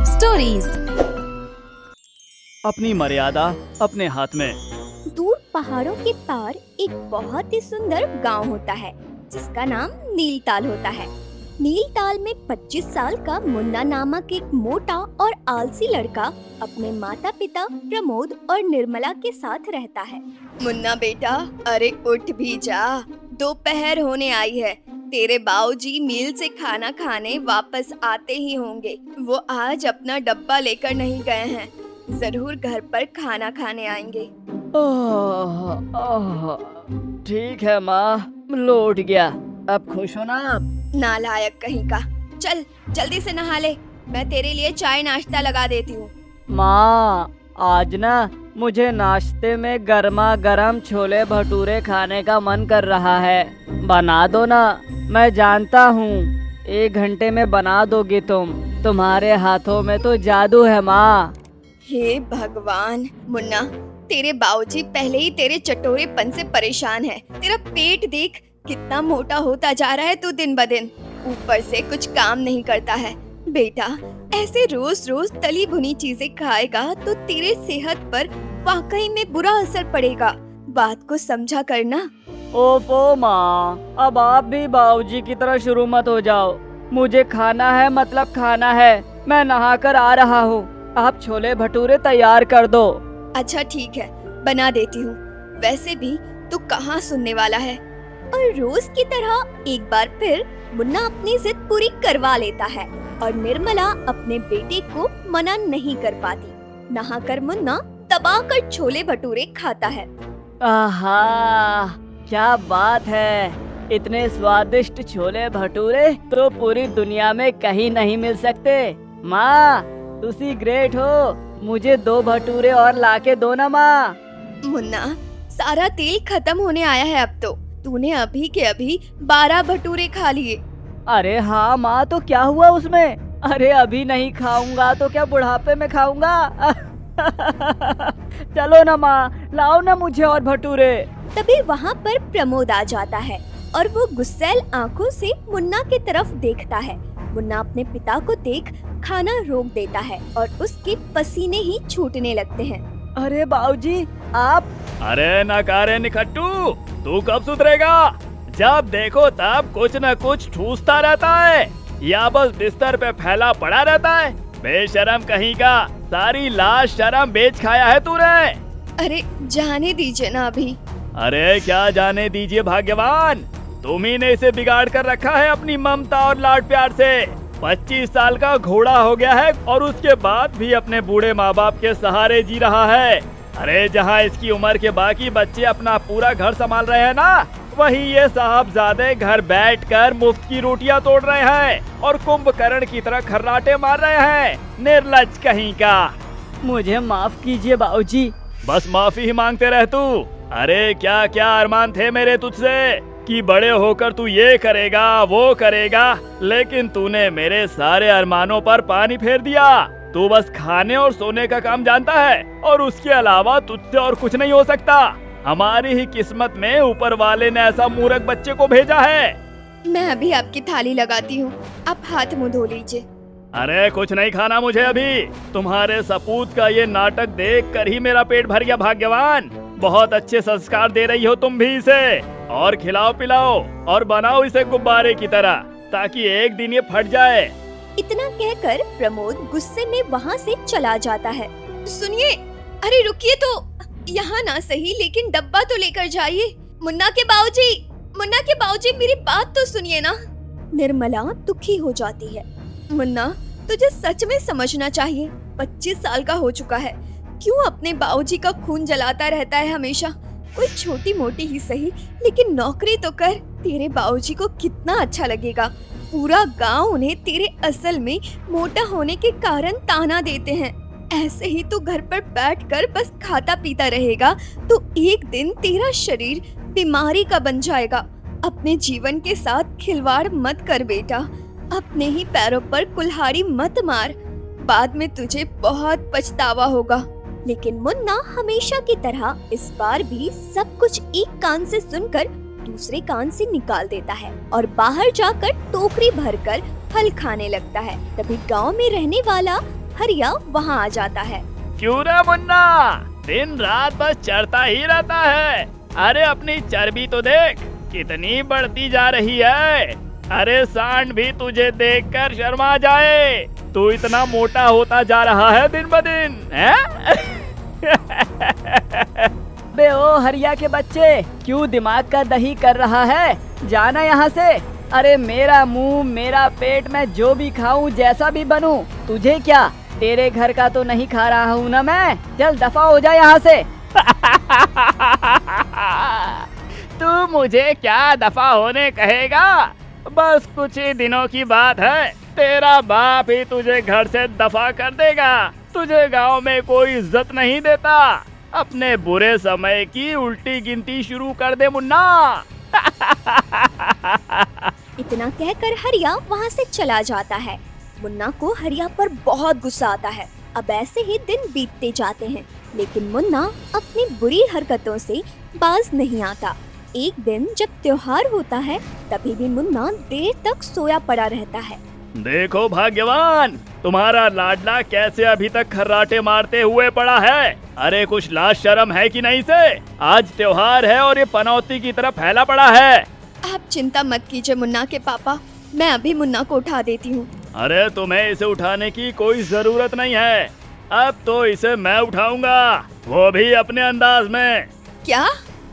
Stories. अपनी मर्यादा अपने हाथ में। दूर पहाड़ों के पार एक बहुत ही सुंदर गांव होता है जिसका नाम नीलताल होता है। नीलताल में 25 साल का मुन्ना नामक एक मोटा और आलसी लड़का अपने माता पिता प्रमोद और निर्मला के साथ रहता है। मुन्ना बेटा, अरे उठ भी जा, दोपहर होने आई है। तेरे बाऊजी मिल से खाना खाने वापस आते ही होंगे। वो आज अपना डब्बा लेकर नहीं गए हैं, जरूर घर पर खाना खाने आएंगे। ठीक है माँ, लौट गया। अब खुश हो ना आप? नालायक कहीं का, चल जल्दी से नहा ले, मैं तेरे लिए चाय नाश्ता लगा देती हूँ। माँ, आज ना मुझे नाश्ते में गर्मा गर्म छोले भटूरे खाने का मन कर रहा है। बना दो ना, मैं जानता हूँ 1 घंटे में बना दोगी तुम। तुम्हारे हाथों में तो जादू है माँ। हे भगवान मुन्ना, तेरे बाऊजी पहले ही तेरे चटोरेपन से परेशान है। तेरा पेट देख कितना मोटा होता जा रहा है तू दिन ब दिन, ऊपर से कुछ काम नहीं करता है। बेटा, ऐसे रोज रोज तली भुनी चीजें खाएगा तो तेरे सेहत पर वाकई में बुरा असर पड़ेगा। बात को समझा करना। ओफो माँ, अब आप भी बाबूजी की तरह शुरू मत हो जाओ। मुझे खाना है मतलब खाना है। मैं नहाकर आ रहा हूँ, आप छोले भटूरे तैयार कर दो। अच्छा ठीक है, बना देती हूँ। वैसे भी तू कहाँ सुनने वाला है। और रोज की तरह एक बार फिर मुन्ना अपनी जिद पूरी करवा लेता है और निर्मला अपने बेटे को मना नहीं कर पाती। नहाकर मुन्ना दबाकर छोले भटूरे खाता है। आहा, क्या बात है। इतने स्वादिष्ट छोले भटूरे तो पूरी दुनिया में कहीं नहीं मिल सकते। माँ, तुसी ग्रेट हो। मुझे 2 भटूरे और लाके दो ना माँ। मुन्ना, सारा तेल खत्म होने आया है अब तो। तूने अभी के अभी 12 भटूरे खा लिए। अरे हाँ माँ, तो क्या हुआ उसमें? अरे अभी नहीं खाऊंगा तो क्या बुढ़ापे में खाऊंगा? चलो ना माँ, लाओ ना मुझे और भटूरे। तभी वहाँ पर प्रमोद आ जाता है और वो गुस्सैल आंखों से मुन्ना की तरफ देखता है। मुन्ना अपने पिता को देख खाना रोक देता है और उसके पसीने ही छूटने लगते हैं। अरे बाबूजी, आप? अरे नकारे निखट्टू, तू कब सुधरेगा? जब देखो तब कुछ न कुछ ठूसता रहता है या बस बिस्तर पे फैला पड़ा रहता है। बेशरम कहीं का, सारी लाश शर्म बेच खाया है तूने। अरे जाने दीजिए ना अभी। अरे क्या जाने दीजिए भाग्यवान, तुम ही ने इसे बिगाड़ कर रखा है अपनी ममता और लाड प्यार से। 25 साल का घोड़ा हो गया है और उसके बाद भी अपने बूढ़े माँ बाप के सहारे जी रहा है। अरे जहाँ इसकी उम्र के बाकी बच्चे अपना पूरा घर संभाल रहे हैं ना, वही ये साहबजादे घर बैठकर मुफ्त की रोटियां तोड़ रहे हैं और कुंभकर्ण की तरह खर्राटे मार रहे हैं। निर्लज्ज कहीं का। मुझे माफ कीजिए बाबूजी। बस माफी ही मांगते रह तू। अरे क्या क्या अरमान थे मेरे तुझसे कि बड़े होकर तू ये करेगा वो करेगा, लेकिन तूने मेरे सारे अरमानों पर पानी फेर दिया। तू बस खाने और सोने का काम जानता है और उसके अलावा तुझसे और कुछ नहीं हो सकता। हमारी ही किस्मत में ऊपर वाले ने ऐसा मूर्ख बच्चे को भेजा है। मैं अभी आपकी थाली लगाती हूँ, आप हाथ मुंह धो लीजिए। अरे कुछ नहीं खाना मुझे अभी। तुम्हारे सपूत का ये नाटक देख कर ही मेरा पेट भर गया भाग्यवान। बहुत अच्छे संस्कार दे रही हो तुम भी इसे। और खिलाओ पिलाओ और बनाओ इसे गुब्बारे की तरह, ताकि एक दिन ये फट जाए। इतना कहकर प्रमोद गुस्से में वहाँ से चला जाता है। सुनिए, अरे रुकिए तो, यहाँ ना सही लेकिन डब्बा तो लेकर जाइए। मुन्ना के बाऊजी, मेरी बात तो सुनिए ना। निर्मला दुखी हो जाती है। मुन्ना, तुझे सच में समझना चाहिए, 25 साल का हो चुका है। क्यों अपने बाऊजी का खून जलाता रहता है हमेशा? कोई छोटी मोटी ही सही, लेकिन नौकरी तो कर। तेरे बाऊजी को कितना अच्छा लगेगा। पूरा गांव उन्हें तेरे असल में मोटा होने के कारण ताना देते हैं। ऐसे ही तू घर पर बैठकर बस खाता पीता रहेगा तो एक दिन तेरा शरीर बीमारी का बन जाएगा। अपने जीवन के साथ खिलवाड़ मत कर बेटा, अपने ही पैरों पर कुल्हाड़ी मत मार, बाद में तुझे बहुत पछतावा होगा। लेकिन मुन्ना हमेशा की तरह इस बार भी सब कुछ एक कान से सुनकर दूसरे कान से निकाल देता है और बाहर जाकर टोकरी भरकर फल खाने लगता है। तभी गांव में रहने वाला हरिया वहाँ आ जाता है। क्यों रे मुन्ना, दिन रात बस चढ़ता ही रहता है। अरे अपनी चर्बी तो देख कितनी बढ़ती जा रही है। अरे सांड भी तुझे देखकर शर्मा जाए, तू इतना मोटा होता जा रहा है दिन ब दिन, हैं? बे ओ हरिया के बच्चे, क्यों दिमाग का दही कर रहा है? जाना यहाँ से। अरे मेरा मुंह मेरा पेट, मैं जो भी खाऊं जैसा भी बनूं, तुझे क्या? तेरे घर का तो नहीं खा रहा हूँ ना मैं। चल दफा हो जा यहाँ से। तू मुझे क्या दफा होने कहेगा? बस कुछ ही दिनों की बात है, तेरा बाप ही तुझे घर से दफा कर देगा। तुझे गांव में कोई इज्जत नहीं देता। अपने बुरे समय की उल्टी गिनती शुरू कर दे मुन्ना। इतना कहकर हरिया वहाँ से चला जाता है। मुन्ना को हरिया पर बहुत गुस्सा आता है। अब ऐसे ही दिन बीतते जाते हैं, लेकिन मुन्ना अपनी बुरी हरकतों से बाज नहीं आता। एक दिन जब त्योहार होता है, तभी भी मुन्ना देर तक सोया पड़ा रहता है। देखो भाग्यवान, तुम्हारा लाडला कैसे अभी तक खर्राटे मारते हुए पड़ा है। अरे कुछ लाज शर्म है कि नहीं से? आज त्योहार है और ये पनौती की तरफ फैला पड़ा है। आप चिंता मत कीजिए मुन्ना के पापा, मैं अभी मुन्ना को उठा देती हूँ। अरे तुम्हें इसे उठाने की कोई जरूरत नहीं है, अब तो इसे मैं उठाऊंगा, वो भी अपने अंदाज में। क्या?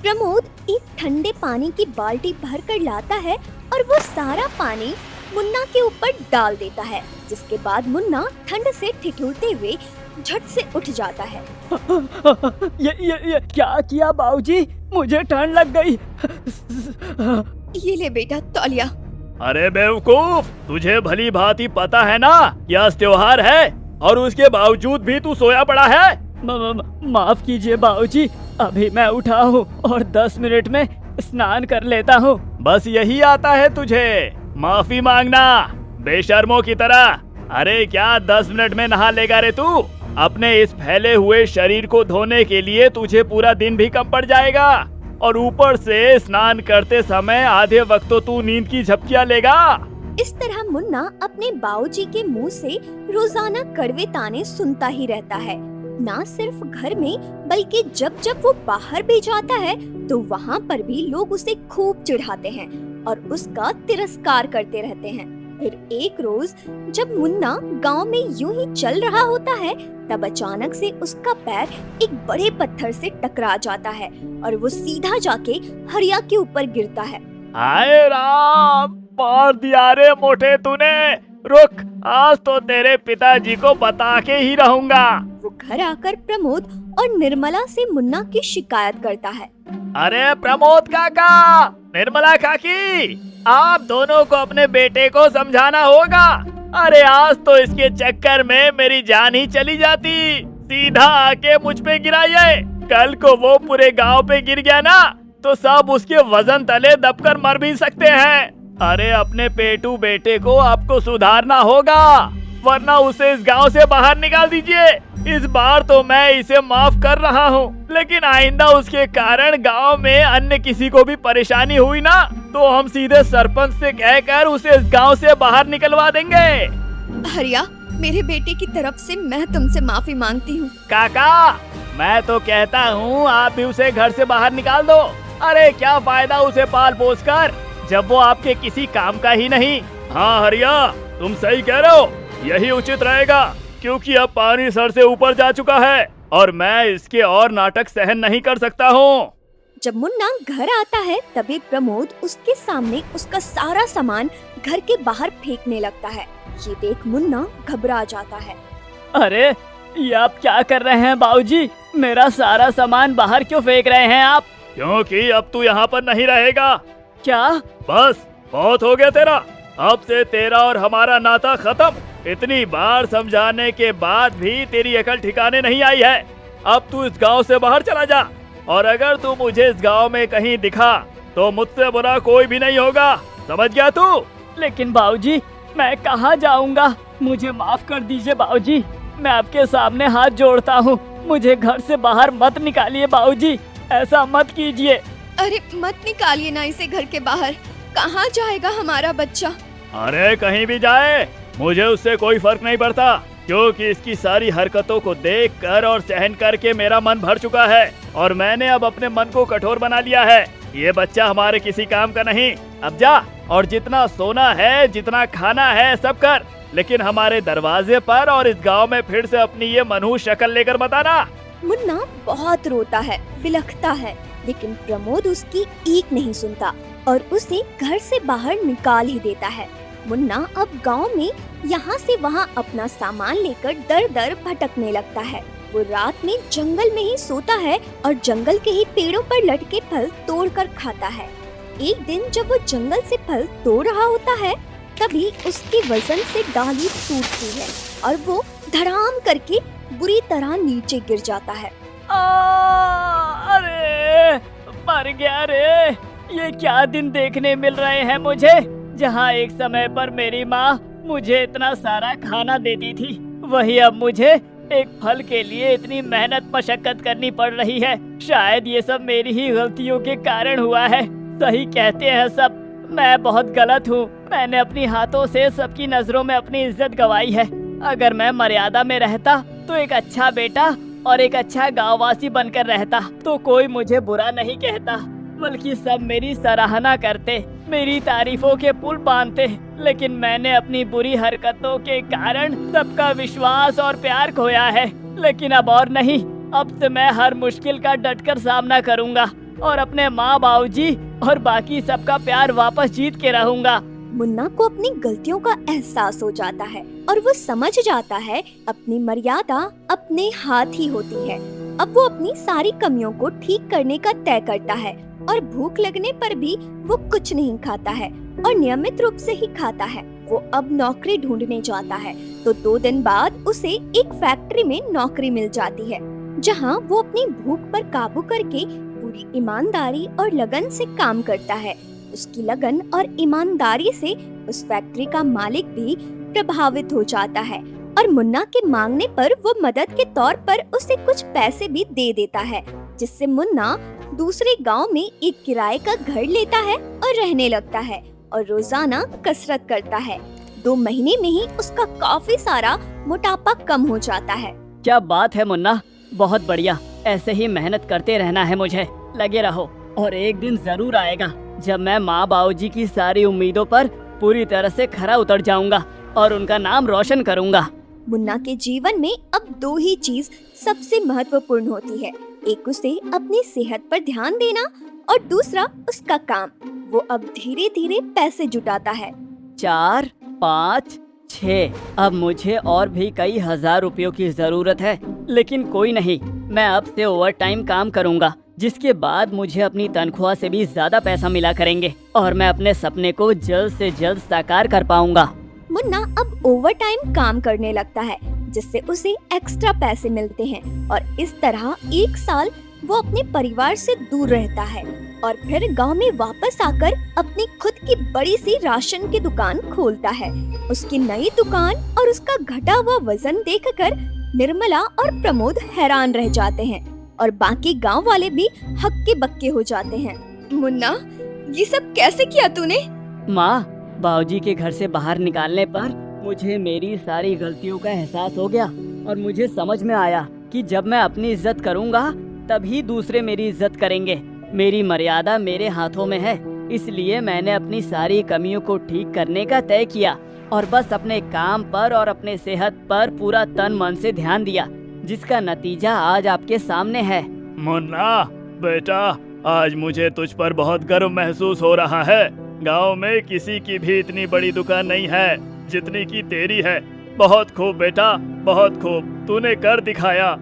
प्रमोद एक ठंडे पानी की बाल्टी भर कर लाता है और वो सारा पानी मुन्ना के ऊपर डाल देता है, जिसके बाद मुन्ना ठंड से ठिठुरते हुए झट से उठ जाता है। ये क्या किया बाबूजी? मुझे ठंड लग गई। ये ले बेटा तौलिया। अरे बेवकूफ, तुझे भली भांति पता है ना कि आज त्योहार है और उसके बावजूद भी तू सोया पड़ा है। माफ कीजिए बाबूजी, अभी मैं उठा हूँ और 10 मिनट में स्नान कर लेता हूँ। बस यही आता है तुझे, माफी मांगना बेशर्मों की तरह। अरे क्या 10 मिनट में नहा लेगा रे तू? अपने इस फैले हुए शरीर को धोने के लिए तुझे पूरा दिन भी कम पड़ जाएगा, और ऊपर से स्नान करते समय आधे वक्त तो तू नींद की झपकियां लेगा। इस तरह मुन्ना अपने बाबूजी के मुंह से रोजाना कड़वे ताने सुनता ही रहता है। ना सिर्फ घर में, बल्कि जब जब वो बाहर भी जाता है तो वहाँ पर भी लोग उसे खूब चिढ़ाते हैं और उसका तिरस्कार करते रहते हैं। फिर एक रोज जब मुन्ना गांव में यूं ही चल रहा होता है, तब अचानक से उसका पैर एक बड़े पत्थर से टकरा जाता है और वो सीधा जाके हरिया के ऊपर गिरता है। हाय राम, मार दिया रे मोटे तूने। रुक, आज तो तेरे पिताजी को बता के ही रहूंगा। वो घर आकर प्रमोद और निर्मला से मुन्ना की शिकायत करता है। अरे प्रमोद काका, निर्मला काकी, आप दोनों को अपने बेटे को समझाना होगा। अरे आज तो इसके चक्कर में मेरी जान ही चली जाती। सीधा आके मुझ पे गिरा ये। कल को वो पूरे गांव पे गिर गया ना, तो सब उसके वजन तले दबकर मर भी सकते हैं। अरे अपने पेटू बेटे को आपको सुधारना होगा, वरना उसे इस गांव से बाहर निकाल दीजिए। इस बार तो मैं इसे माफ कर रहा हूँ, लेकिन आइंदा उसके कारण गांव में अन्य किसी को भी परेशानी हुई ना, तो हम सीधे सरपंच से कहकर उसे इस गांव से बाहर निकलवा देंगे। हरिया, मेरे बेटे की तरफ से मैं तुमसे माफी मांगती हूँ। काका, मैं तो कहता हूँ आप भी उसे घर से बाहर निकाल दो। अरे क्या फायदा उसे पाल पोस कर, जब वो आपके किसी काम का ही नहीं। हाँ हरिया, तुम सही कह रहे हो, यही उचित रहेगा, क्योंकि अब पानी सर से ऊपर जा चुका है और मैं इसके और नाटक सहन नहीं कर सकता हूँ। जब मुन्ना घर आता है, तभी प्रमोद उसके सामने उसका सारा सामान घर के बाहर फेंकने लगता है। ये देख मुन्ना घबरा जाता है। अरे ये आप क्या कर रहे हैं बाबूजी? मेरा सारा सामान बाहर क्यों फेंक रहे हैं आप? क्योंकि अब तू यहाँ पर नहीं रहेगा। क्या? बस बहुत हो गया तेरा, अब से तेरा और हमारा नाता खत्म। इतनी बार समझाने के बाद भी तेरी अकल ठिकाने नहीं आई है। अब तू इस गांव से बाहर चला जा, और अगर तू मुझे इस गांव में कहीं दिखा तो मुझसे बुरा कोई भी नहीं होगा, समझ गया तू? लेकिन बाबूजी, मैं कहाँ जाऊँगा? मुझे माफ कर दीजिए बाबूजी, मैं आपके सामने हाथ जोड़ता हूँ। मुझे घर से बाहर मत निकालिए बाबूजी, ऐसा मत कीजिए। अरे मत निकालिए ना इसे घर के बाहर, कहाँ जाएगा हमारा बच्चा? अरे कहीं भी जाए, मुझे उससे कोई फर्क नहीं पड़ता। क्योंकि इसकी सारी हरकतों को देखकर और सहन करके मेरा मन भर चुका है और मैंने अब अपने मन को कठोर बना लिया है। ये बच्चा हमारे किसी काम का नहीं। अब जा और जितना सोना है, जितना खाना है, सब कर, लेकिन हमारे दरवाजे पर और इस गांव में फिर से अपनी ये मनहूस शक्ल लेकर मत आना। मुन्ना बहुत रोता है, बिलखता है, लेकिन प्रमोद उसकी एक नहीं सुनता और उसे घर से बाहर निकाल ही देता है। मुन्ना अब गांव में यहाँ से वहाँ अपना सामान लेकर दर दर भटकने लगता है। वो रात में जंगल में ही सोता है और जंगल के ही पेड़ों पर लटके फल तोड़कर खाता है। एक दिन जब वो जंगल से फल तोड़ रहा होता है, तभी उसके वजन से डाली टूटती है और वो धड़ाम करके बुरी तरह नीचे गिर जाता है। अरे मर गया रे। ये क्या दिन देखने मिल रहे हैं मुझे, जहाँ एक समय पर मेरी माँ मुझे इतना सारा खाना देती थी, वही अब मुझे एक फल के लिए इतनी मेहनत मशक्कत करनी पड़ रही है। शायद ये सब मेरी ही गलतियों के कारण हुआ है। सही कहते हैं सब, मैं बहुत गलत हूँ। मैंने अपनी हाथों से सबकी नजरों में अपनी इज्जत गंवाई है। अगर मैं मर्यादा में रहता तो एक अच्छा बेटा और एक अच्छा गांववासी बनकर रहता तो कोई मुझे बुरा नहीं कहता, बल्कि सब मेरी सराहना करते, मेरी तारीफों के पुल बांधते। लेकिन मैंने अपनी बुरी हरकतों के कारण सबका विश्वास और प्यार खोया है। लेकिन अब और नहीं, अब से मैं हर मुश्किल का डटकर सामना करूंगा और अपने माँ बाबूजी और बाकी सबका प्यार वापस जीत के रहूंगा। मुन्ना को अपनी गलतियों का एहसास हो जाता है और वो समझ जाता है अपनी मर्यादा अपने हाथ ही होती है। अब वो अपनी सारी कमियों को ठीक करने का तय करता है और भूख लगने पर भी वो कुछ नहीं खाता है और नियमित रूप से ही खाता है। वो अब नौकरी ढूंढने जाता है तो 2 दिन बाद उसे एक फैक्ट्री में नौकरी मिल जाती है, जहां वो अपनी भूख पर काबू करके पूरी ईमानदारी और लगन से काम करता है। उसकी लगन और ईमानदारी से उस फैक्ट्री का मालिक भी प्रभावित हो जाता है और मुन्ना के मांगने पर वो मदद के तौर पर उसे कुछ पैसे भी दे देता है, जिससे मुन्ना दूसरे गांव में एक किराए का घर लेता है और रहने लगता है और रोजाना कसरत करता है। 2 महीने में ही उसका काफी सारा मोटापा कम हो जाता है। क्या बात है मुन्ना, बहुत बढ़िया। ऐसे ही मेहनत करते रहना है मुझे, लगे रहो। और एक दिन जरूर आएगा जब मैं माँ बाबूजी की सारी उम्मीदों पर पूरी तरह से खरा उतर जाऊंगा और उनका नाम रोशन करूंगा। मुन्ना के जीवन में अब 2 ही चीज सबसे महत्वपूर्ण होती है, एक उसे अपनी सेहत पर ध्यान देना और दूसरा उसका काम। वो अब धीरे धीरे पैसे जुटाता है। 4, 5, 6। अब मुझे और भी कई हजार रुपयों की जरूरत है, लेकिन कोई नहीं, मैं अब से ओवर टाइम काम करूंगा, जिसके बाद मुझे अपनी तनख्वाह से भी ज्यादा पैसा मिला करेंगे और मैं अपने सपने को जल्द से जल्द साकार कर पाऊंगा। मुन्ना अब ओवर टाइम काम करने लगता है, जिससे उसे एक्स्ट्रा पैसे मिलते हैं और इस तरह 1 साल वो अपने परिवार से दूर रहता है और फिर गांव में वापस आकर अपनी खुद की बड़ी सी राशन की दुकान खोलता है। उसकी नई दुकान और उसका घटा हुआ वजन देखकर निर्मला और प्रमोद हैरान रह जाते हैं और बाकी गांव वाले भी हक्के बक्के हो जाते हैं। मुन्ना, ये सब कैसे किया तूने? माँ, बाबूजी के घर से बाहर निकालने पर मुझे मेरी सारी गलतियों का एहसास हो गया और मुझे समझ में आया कि जब मैं अपनी इज्जत करूँगा तभी दूसरे मेरी इज्जत करेंगे। मेरी मर्यादा मेरे हाथों में है, इसलिए मैंने अपनी सारी कमियों को ठीक करने का तय किया और बस अपने काम पर और अपने सेहत पर पूरा तन मन से ध्यान दिया, जिसका नतीजा आज आपके सामने है। मुन्ना बेटा, आज मुझे तुझ पर बहुत गर्व महसूस हो रहा है। गांव में किसी की भी इतनी बड़ी दुकान नहीं है जितनी की तेरी है। बहुत खूब बेटा, बहुत खूब, तूने कर दिखाया।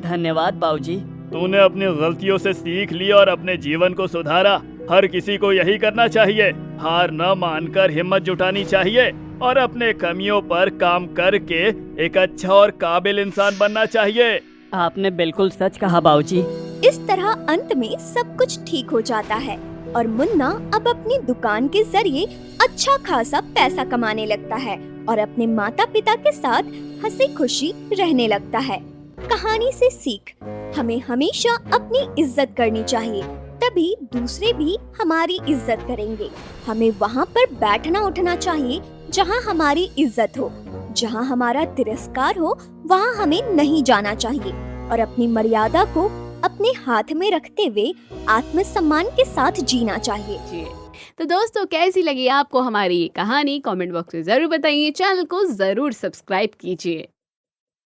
धन्यवाद बाबूजी। तूने अपनी गलतियों से सीख ली और अपने जीवन को सुधारा। हर किसी को यही करना चाहिए, हार न मानकर हिम्मत जुटानी चाहिए और अपने कमियों पर काम करके एक अच्छा और काबिल इंसान बनना चाहिए। आपने बिल्कुल सच कहा बाबूजी। इस तरह अंत में सब कुछ ठीक हो जाता है और मुन्ना अब अपनी दुकान के जरिए अच्छा खासा पैसा कमाने लगता है और अपने माता पिता के साथ हंसी खुशी रहने लगता है। कहानी से सीख, हमें हमेशा अपनी इज्जत करनी चाहिए, तभी दूसरे भी हमारी इज्जत करेंगे। हमें वहाँ पर बैठना उठना चाहिए जहाँ हमारी इज्जत हो। जहाँ हमारा तिरस्कार हो वहाँ हमें नहीं जाना चाहिए और अपनी मर्यादा को अपने हाथ में रखते हुए आत्मसम्मान के साथ जीना चाहिए। तो दोस्तों, कैसी लगी आपको हमारी ये कहानी? कमेंट बॉक्स में जरूर बताइए। चैनल को जरूर सब्सक्राइब कीजिए।